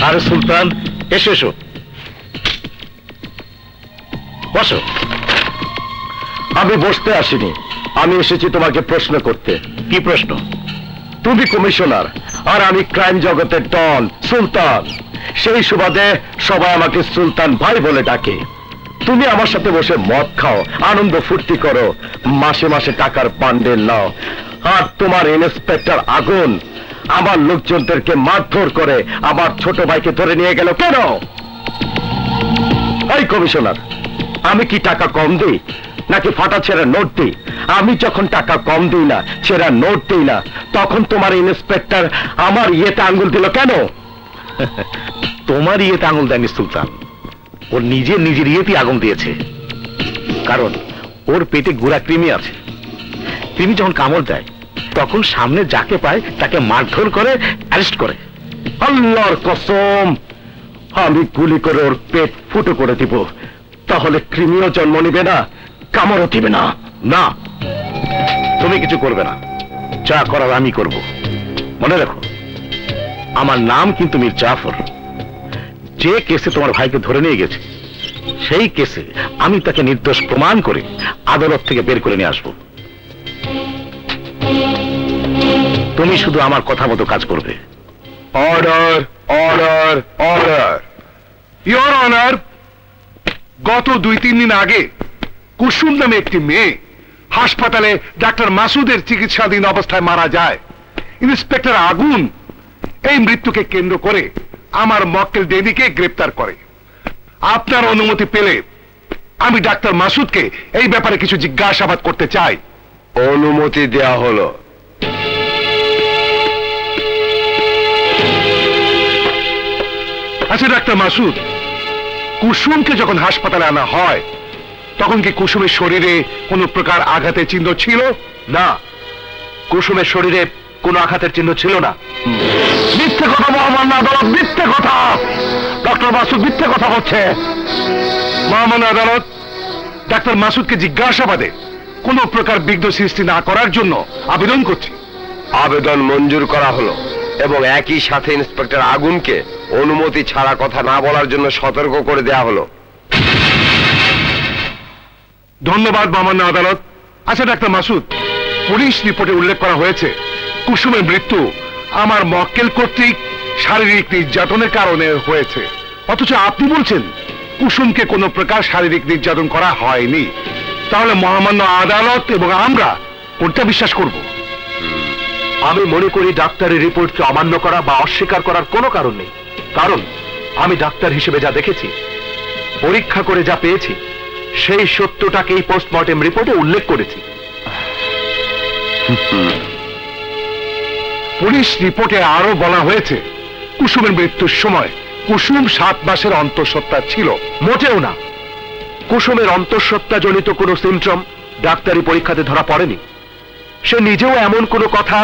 আরে সুলতান, এসো এসো, বসো। আমি বসতে আসিনি, আমি এসেছি তোমাকে প্রশ্ন করতে। কি প্রশ্ন? তুমি কমিশনার আর আমি ক্রাইম জগতের ডন সুলতান, সেই সুবাদে সবাই আমাকে সুলতান ভাই বলে ডাকে। তুমি আমার সাথে বসে মদ খাও, আনন্দ ফুর্তি করো, মাসে মাসে টাকার বান্ডেল নাও, আর তোমার ইন্সপেক্টর আগুন আমার লোকজনদেরকে মারধর করে আমার ছোট ভাইকে ধরে নিয়ে গেল কেন? এই কমিশনার, আমি কি টাকা কম দিই নাকি ফাটা ছেঁড়া নোট দিই? আমি যখন টাকা কম দিই না, ছেঁড়া নোট দিই না, তখন তোমার ইন্সপেক্টর আমার ইয়েতে আঙ্গুল দিল কেন? তোমার ইয়েতে আঙুল দেয়নি সুলতান, ওর নিজের ইয়েতেই আগুন দিয়েছে। কারণ ওর পেটে গুড়া কৃমি আছে। কৃমি যখন কামড় দেয় তখন সামনে যাকে পায় তাকে মারধর করে, অ্যারেস্ট করে। আল্লাহর কসম, আমি গুলি করে ওর পেট ফুটো করে দিব, তাহলে কৃমিও জন্ম নিবে না, কামড়ও দিবে না। না, তুমি কিছু করবে না, যা করার আমি করব। মনে রাখো, আমার নাম কিন্তু মীর জাফর। যে কেসে তোমার ভাইকে ধরে নিয়ে গেছে সেই কেসে আমি তাকে নির্দোষ প্রমাণ করে আদালত থেকে বের করে নিয়ে আসবো। তুমি শুধু আমার কথা মতো কাজ করবে। Order, order, order. Your honour, গত 2-3 দিন আগে কুসুম নামে একটি মেয়ে হাসপাতালে ডাক্তার মাসুদের চিকিৎসাধীন অবস্থায় মারা যায়। ইন্সপেক্টর আগুন এই মৃত্যুকে কেন্দ্র করে আমার মক্কেল ডেনিকে গ্রেপ্তার করে। আপনার অনুমতি পেলে আমি ডাক্তার মাসুদকে এই ব্যাপারে কিছু জিজ্ঞাসাবাদ করতে চাই। অনুমতি দেয়া হলো। আচ্ছা ডাক্তার মাসুদ, কুসুমকে যখন হাসপাতালে আনা হয় তখন কি কুসুমের শরীরে কোন প্রকার আঘাতের চিহ্ন ছিল? না, কুসুমের শরীরে কোনো আঘাতের চিহ্ন ছিল না। মিথ্যে কথা মহামান্য আদালত, মিথ্যে কথা। ডক্টর মাসুদ মিথ্যে কথা বলছে। মহামান্য আদালত, ডাক্তার মাসুদকে জিজ্ঞাসাবাদে কোন প্রকার বিঘ্ন সৃষ্টি না করার জন্য আবেদন করছি। আবেদন মঞ্জুর করা হলো এবং একই সাথে ইন্সপেক্টর আগুনকে অনুমতি ছাড়া কথা না বলার জন্য সতর্ক করে দেয়া হলো। ধন্যবাদ মহামান্য আদালত। আচ্ছা ডাক্তার মাসুদ, পুলিশ রিপোর্টে উল্লেখ করা হয়েছে কুসুমের মৃত্যু আমার মক্কেল কর্তৃক শারীরিক নির্যাতনের কারণে হয়েছে, অথচ আপনি বলছেন কুসুমকে কোনো প্রকার শারীরিক নির্যাতন করা হয়নি। তাহলে মহামান্য আদালত এবং আমরা কোনটা বিশ্বাস করব? আমি মনে করি ডাক্তারের রিপোর্টকে অমান্য করা বা অস্বীকার করার কোনো কারণ নেই। কারণ আমি ডাক্তার হিসেবে যা দেখেছি, পরীক্ষা করে যা পেয়েছি, সেই সত্যটাকেই পোস্টমর্টেম রিপোর্টে উল্লেখ করেছি। পুলিশ রিপোর্টে আরো বলা হয়েছে কুসুমের মৃত্যুর সময় কুসুম 7 মাসের অন্তঃসত্ত্বা ছিল। মোটেও না, কুসুমের অন্তঃসত্ত্বা জনিত কোনো সিমটম ডাক্তারি পরীক্ষাতে ধরা পড়েনি। সে নিজেও এমন কোনো কথা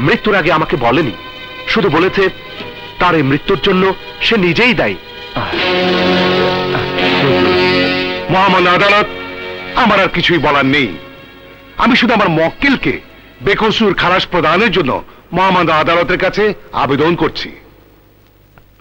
মৃত্যুর আগে আমাকে বলেনি, শুধু বলেছে তার এই মৃত্যুর জন্য সে নিজেই দায়ী। মহামান্য আদালত, আমার আর কিছুই বলার নেই। আমি শুধু আমার মক্কেলকে বেকসুর খালাস প্রদানের জন্য মহামান্য আদালতের কাছে আবেদন করছি।